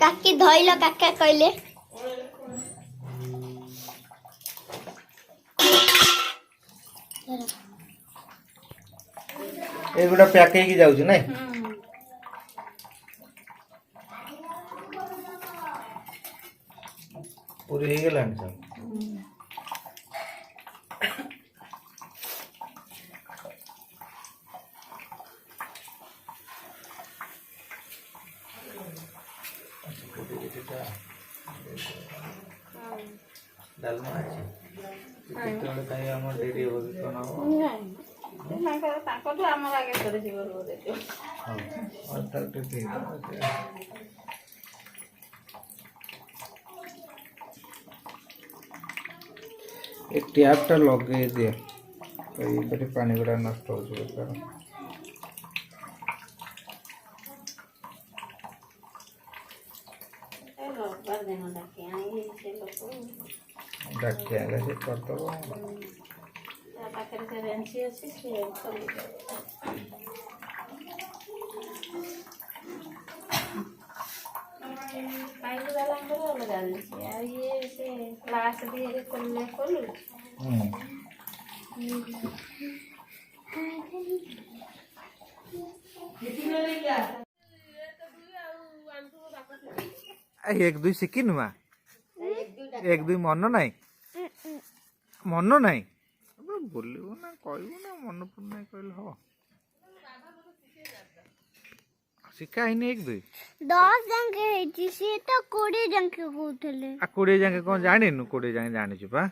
काकी धइल काका कहले एगुड़ा पैक ହେଇକି ଯାଉଛି ନାଇଁ पूरी ହେଇଗଲାଣି सब डालमा আছে କେତେବେଳେ କାଇଁ ଆମର ଡେରି ହେବ କି କଣ ହେବ ତାଙ୍କଠୁ ଆମର ଆଗେ କରି ଯିବ ये टैप टा लगे दिया तो ये पानी गुड़ा नष्ट हो डाकिया से करदब पाखे से रेंची अच्छी से पाइप वाला को लगा दीजिए और ये से क्लास भी है खोलने खोलू एक दुई शिखिनु एक दुई मन नाई मन नाई बोलू ना कहू ना मन पड़ना कहले हम शिखाईनी एक दुई 10 जंके हेची से तो 20 जंके कहउथले आ 20 जंके कोन जानिनु 20 जंके जानिछु बा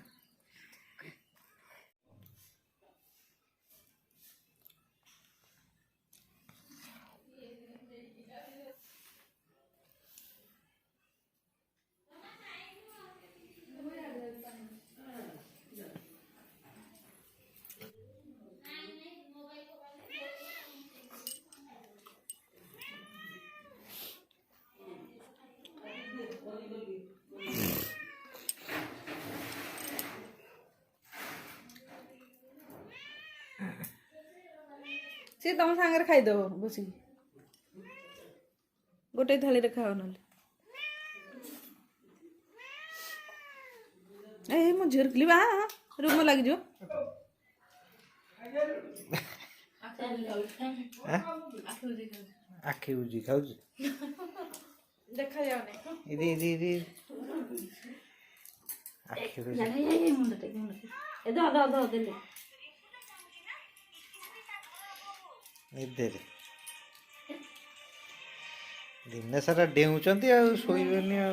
सी तुम सांगे खाईदेव बस गोटे थाली खाओ ना मो झिरकली बा रूम लग जो आखि बुझी खाऊ देखा जाओ इदी इदी इदी आखि बुझी दो दो दो दे इधर दिन सारा डेउचंती आ सोइबेनी आ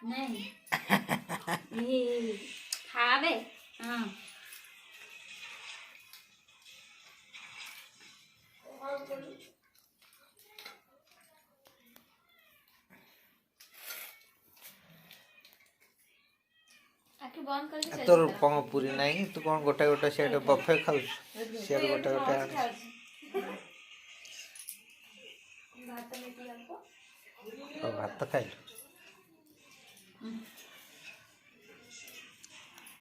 नहीं ये खावे हां तोर कौन पूरी नहीं तू कौन गोटा गोटा सेट बफे खाऊ सेट गोटा गोटा भात खाइल